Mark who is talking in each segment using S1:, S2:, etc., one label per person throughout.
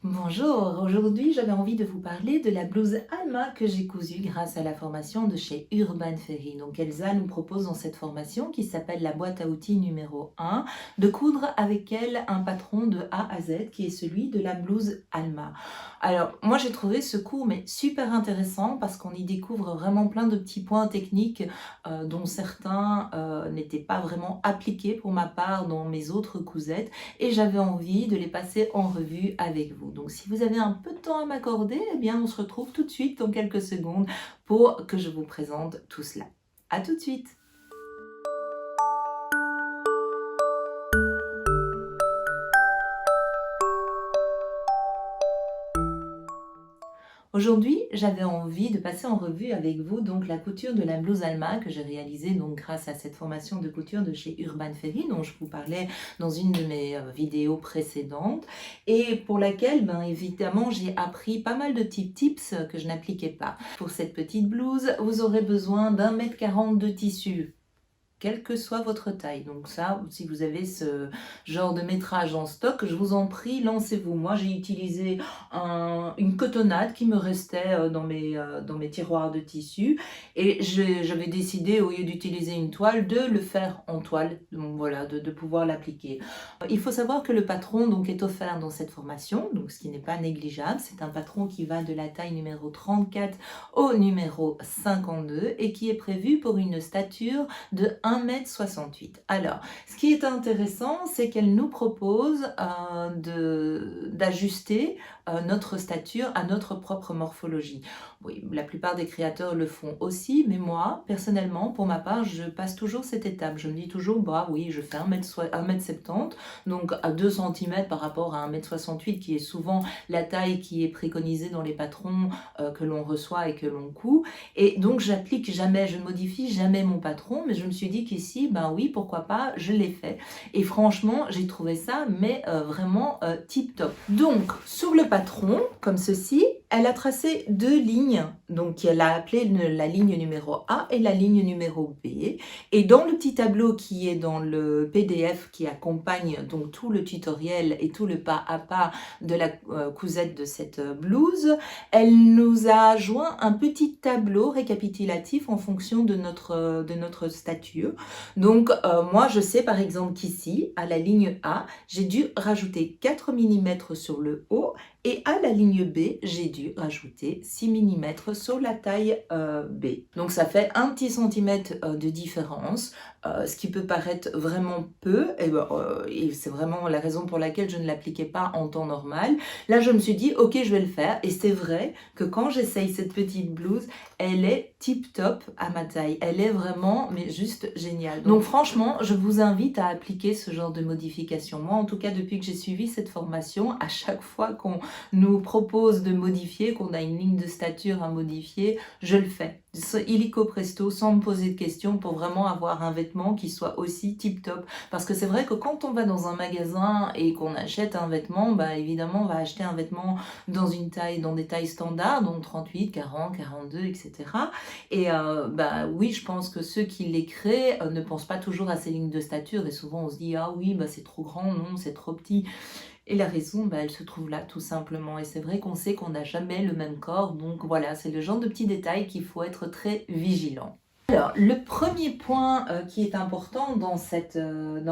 S1: Bonjour, aujourd'hui j'avais envie de vous parler de la blouse Alma que j'ai cousue grâce à la formation de chez Urban Ferry. Donc Elsa nous propose dans cette formation qui s'appelle la boîte à outils numéro 1 de coudre avec elle un patron de A à Z qui est celui de la blouse Alma. Alors moi j'ai trouvé ce cours mais super intéressant parce qu'on y découvre vraiment plein de petits points techniques dont certains n'étaient pas vraiment appliqués pour ma part dans mes autres cousettes et j'avais envie de les passer en revue avec vous. Donc si vous avez un peu de temps à m'accorder, eh bien on se retrouve tout de suite dans quelques secondes pour que je vous présente tout cela. À tout de suite! Aujourd'hui, j'avais envie de passer en revue avec vous donc la couture de la blouse Alma que j'ai réalisée donc grâce à cette formation de couture de chez Urban Ferry dont je vous parlais dans une de mes vidéos précédentes et pour laquelle évidemment j'ai appris pas mal de petits tips que je n'appliquais pas. Pour cette petite blouse, vous aurez besoin d'1,40 m de tissu, quelle que soit votre taille. Donc ça, si vous avez ce genre de métrage en stock, je vous en prie, lancez-vous. Moi, j'ai utilisé une cotonnade qui me restait dans mes tiroirs de tissu et j'avais décidé, au lieu d'utiliser une toile, de le faire en toile, donc voilà, de pouvoir l'appliquer. Il faut savoir que le patron donc, est offert dans cette formation, donc ce qui n'est pas négligeable. C'est un patron qui va de la taille numéro 34 au numéro 52 et qui est prévu pour une stature de 1,68 m. Alors, ce qui est intéressant, c'est qu'elle nous propose d'ajuster notre stature à notre propre morphologie. Oui, la plupart des créateurs le font aussi, mais moi, personnellement, pour ma part, je passe toujours cette étape. Je me dis toujours, bah oui, je fais 1,70 m, donc à 2 cm par rapport à 1,68 m, qui est souvent la taille qui est préconisée dans les patrons que l'on reçoit et que l'on coud. Et donc, j'applique jamais, je ne modifie jamais mon patron, mais je me suis dit qu'ici, ben oui, pourquoi pas, je l'ai fait. Et franchement, j'ai trouvé ça, mais vraiment tip top. Donc, sur le patron, comme ceci, elle a tracé 2 lignes, donc elle a appelé la ligne numéro A et la ligne numéro B. Et dans le petit tableau qui est dans le PDF qui accompagne donc tout le tutoriel et tout le pas à pas de la cousette de cette blouse, elle nous a joint un petit tableau récapitulatif en fonction de notre stature. Donc moi je sais par exemple qu'ici, à la ligne A, j'ai dû rajouter 4 mm sur le haut et à la ligne B, j'ai dû rajouter 6 mm sur la taille B. Donc ça fait un petit centimètre de différence, ce qui peut paraître vraiment peu, et c'est vraiment la raison pour laquelle je ne l'appliquais pas en temps normal. Là, je me suis dit, ok, je vais le faire, et c'est vrai que quand j'essaye cette petite blouse, elle est tip top à ma taille. Elle est vraiment, mais juste géniale. Donc franchement, je vous invite à appliquer ce genre de modification. Moi, en tout cas, depuis que j'ai suivi cette formation, à chaque fois qu'on nous propose de modifier, qu'on a une ligne de stature à modifier, je le fais. Illico presto, sans me poser de questions, pour vraiment avoir un vêtement qui soit aussi tip top. Parce que c'est vrai que quand on va dans un magasin et qu'on achète un vêtement, bah évidemment on va acheter un vêtement dans des tailles standards, donc 38, 40, 42, etc. Et bah oui, je pense que ceux qui les créent ne pensent pas toujours à ces lignes de stature et souvent on se dit ah oui, bah c'est trop grand, non, c'est trop petit. Et la raison, bah, elle se trouve là, tout simplement. Et c'est vrai qu'on sait qu'on n'a jamais le même corps. Donc voilà, c'est le genre de petits détails qu'il faut être très vigilant. Alors, le premier point qui est important dans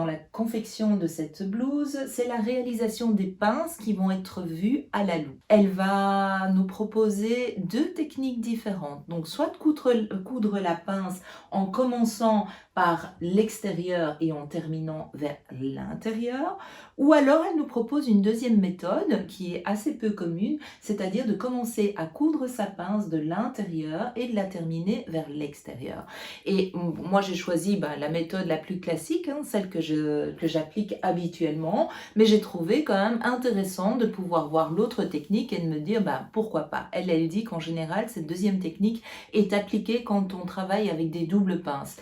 S1: la confection de cette blouse, c'est la réalisation des pinces qui vont être vues à la loupe. Elle va nous proposer 2 techniques différentes. Donc, soit coudre la pince en commençant par l'extérieur et en terminant vers l'intérieur, ou alors elle nous propose une deuxième méthode qui est assez peu commune, c'est-à-dire de commencer à coudre sa pince de l'intérieur et de la terminer vers l'extérieur. Et moi j'ai choisi la méthode la plus classique, celle que j'applique habituellement, mais j'ai trouvé quand même intéressant de pouvoir voir l'autre technique et de me dire pourquoi pas. Elle dit qu'en général cette deuxième technique est appliquée quand on travaille avec des doubles pinces.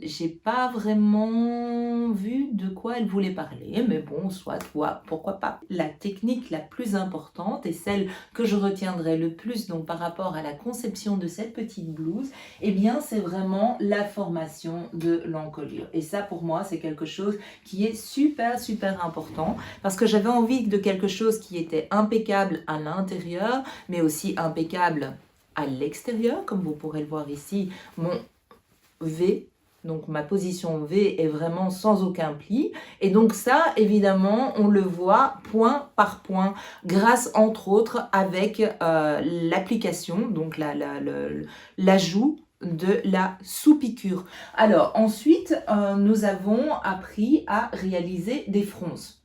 S1: J'ai pas vraiment vu de quoi elle voulait parler, mais bon, soit, pourquoi pas. La technique la plus importante et celle que je retiendrai le plus donc par rapport à la conception de cette petite blouse, eh bien c'est vraiment la formation de l'encolure. Et ça pour moi c'est quelque chose qui est super important parce que j'avais envie de quelque chose qui était impeccable à l'intérieur, mais aussi impeccable à l'extérieur, comme vous pourrez le voir ici. Mon V, donc ma position V est vraiment sans aucun pli, et donc ça évidemment on le voit point par point grâce entre autres avec l'application, donc l'ajout de la sous-piqûre. Alors ensuite nous avons appris à réaliser des fronces.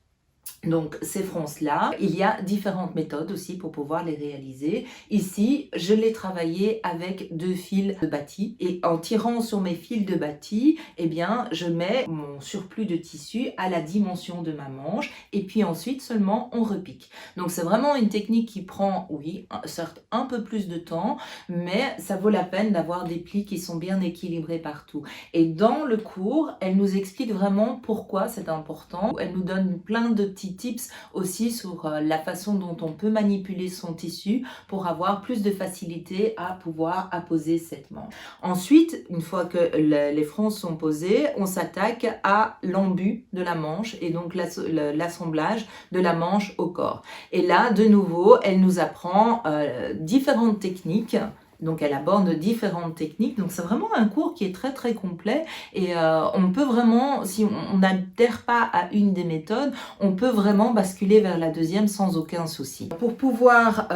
S1: Donc ces fronces-là, il y a différentes méthodes aussi pour pouvoir les réaliser. Ici, je l'ai travaillé avec 2 fils de bâti et en tirant sur mes fils de bâti, eh bien, je mets mon surplus de tissu à la dimension de ma manche et puis ensuite seulement on repique. Donc c'est vraiment une technique qui prend, oui, certes un peu plus de temps, mais ça vaut la peine d'avoir des plis qui sont bien équilibrés partout. Et dans le cours, elle nous explique vraiment pourquoi c'est important. Elle nous donne plein de petits tips aussi sur la façon dont on peut manipuler son tissu pour avoir plus de facilité à pouvoir apposer cette manche. Ensuite, une fois que les fronces sont posées, on s'attaque à l'embut de la manche et donc l'assemblage de la manche au corps. Et là, de nouveau, elle nous apprend différentes techniques. Donc elle aborde différentes techniques, donc c'est vraiment un cours qui est très complet et on peut vraiment, si on n'adhère pas à une des méthodes, on peut vraiment basculer vers la deuxième sans aucun souci. Pour pouvoir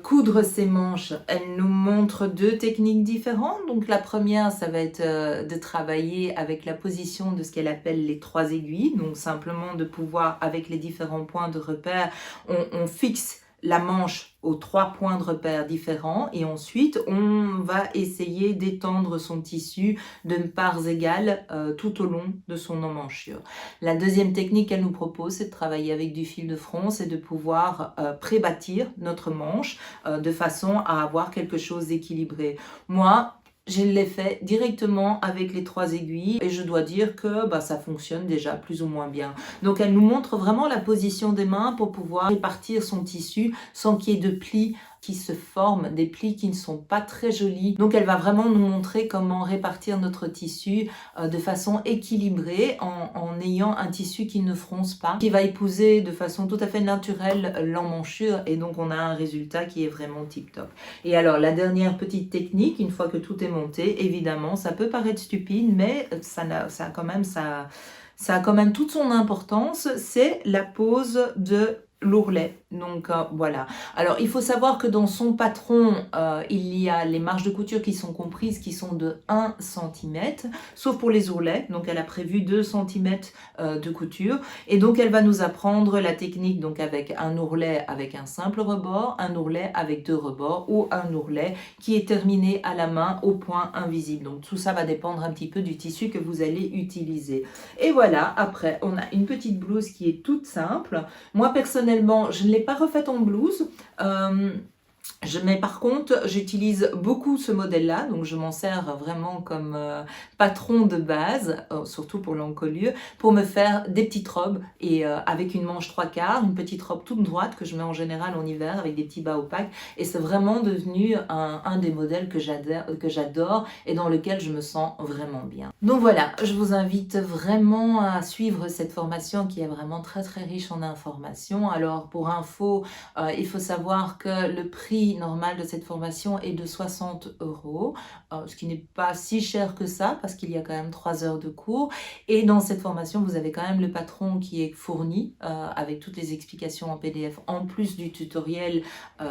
S1: coudre ces manches, elle nous montre 2 techniques différentes. Donc la première, ça va être de travailler avec la position de ce qu'elle appelle les 3 aiguilles, donc simplement de pouvoir, avec les différents points de repère, on fixe la manche aux 3 points de repère différents et ensuite on va essayer d'étendre son tissu de parts égales tout au long de son emmanchure. La deuxième technique qu'elle nous propose, c'est de travailler avec du fil de fronce et de pouvoir pré-bâtir notre manche de façon à avoir quelque chose d'équilibré. Moi, je l'ai fait directement avec les 3 aiguilles et je dois dire que ça fonctionne déjà plus ou moins bien. Donc elle nous montre vraiment la position des mains pour pouvoir répartir son tissu sans qu'il y ait de plis qui se forment, des plis qui ne sont pas très jolis. Donc elle va vraiment nous montrer comment répartir notre tissu de façon équilibrée en ayant un tissu qui ne fronce pas, qui va épouser de façon tout à fait naturelle l'emmanchure et donc on a un résultat qui est vraiment tip top. Et alors la dernière petite technique, une fois que tout est monté, évidemment ça peut paraître stupide mais ça a quand même toute son importance, c'est la pose de l'ourlet. Donc voilà. Alors il faut savoir que dans son patron, il y a les marges de couture qui sont comprises, qui sont de 1 cm, sauf pour les ourlets. Donc elle a prévu 2 cm de couture. Et donc elle va nous apprendre la technique donc avec un ourlet avec un simple rebord, un ourlet avec 2 rebords ou un ourlet qui est terminé à la main au point invisible. Donc tout ça va dépendre un petit peu du tissu que vous allez utiliser. Et voilà, après on a une petite blouse qui est toute simple. Moi personnellement, je ne l'ai pas refaite en blouse. Mais par contre, j'utilise beaucoup ce modèle-là, donc je m'en sers vraiment comme patron de base, surtout pour l'encolure, pour me faire des petites robes et avec une manche 3/4, une petite robe toute droite que je mets en général en hiver avec des petits bas opaques et c'est vraiment devenu un des modèles que j'adore et dans lequel je me sens vraiment bien. Donc voilà, je vous invite vraiment à suivre cette formation qui est vraiment très riche en informations. Alors pour info, il faut savoir que le prix normal de cette formation est de 60 €, ce qui n'est pas si cher que ça parce qu'il y a quand même 3 heures de cours et dans cette formation vous avez quand même le patron qui est fourni avec toutes les explications en PDF en plus du tutoriel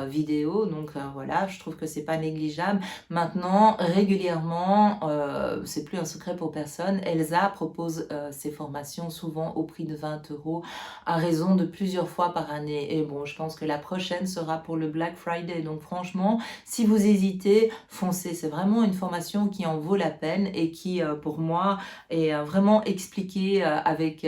S1: vidéo, donc voilà, je trouve que c'est pas négligeable. Maintenant régulièrement, c'est plus un secret pour personne, Elsa propose ses formations souvent au prix de 20 € à raison de plusieurs fois par année et bon, je pense que la prochaine sera pour le Black Friday. Donc franchement, si vous hésitez, foncez. C'est vraiment une formation qui en vaut la peine et qui, pour moi, est vraiment expliquée avec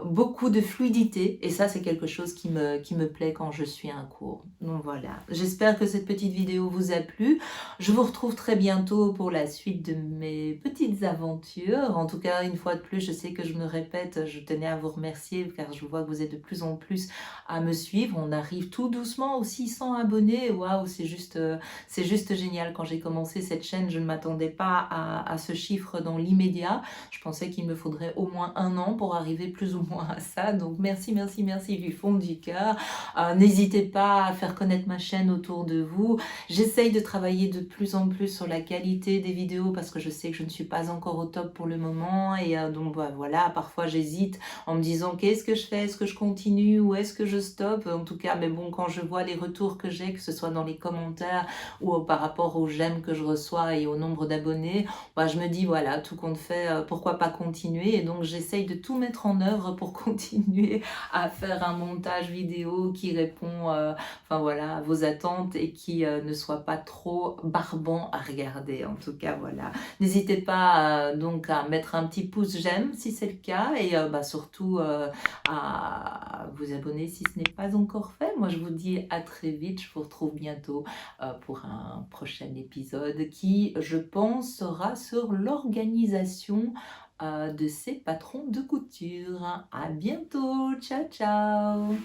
S1: beaucoup de fluidité et ça c'est quelque chose qui me plaît quand je suis un cours. Donc voilà, j'espère que cette petite vidéo vous a plu. Je vous retrouve très bientôt pour la suite de mes petites aventures. En tout cas, une fois de plus, je sais que je me répète, je tenais à vous remercier car je vois que vous êtes de plus en plus à me suivre. On arrive tout doucement aux 600 abonnés. Waouh, c'est juste génial. Quand j'ai commencé cette chaîne, je ne m'attendais pas à ce chiffre dans l'immédiat. Je pensais qu'il me faudrait au moins un an pour arriver plus ou moins à ça. Donc merci, merci, merci du fond du cœur. N'hésitez pas à faire connaître ma chaîne autour de vous. J'essaye de travailler de plus en plus sur la qualité des vidéos parce que je sais que je ne suis pas encore au top pour le moment. Et donc bah, voilà, parfois j'hésite en me disant qu'est-ce que je fais, est-ce que je continue ou est-ce que je stoppe. En tout cas, mais bon, quand je vois les retours que j'ai, que ce soit dans les commentaires ou par rapport aux j'aime que je reçois et au nombre d'abonnés, bah, je me dis voilà, tout compte fait, pourquoi pas continuer. Et donc j'essaye de tout mettre en œuvre pour continuer à faire un montage vidéo qui répond enfin voilà, à vos attentes et qui ne soit pas trop barbant à regarder. En tout cas, voilà. N'hésitez pas donc à mettre un petit pouce j'aime si c'est le cas et bah, surtout à vous abonner si ce n'est pas encore fait. Moi, je vous dis à très vite. Je vous retrouve bientôt pour un prochain épisode qui, je pense, sera sur l'organisation de ces patrons de couture. À bientôt. Ciao, ciao.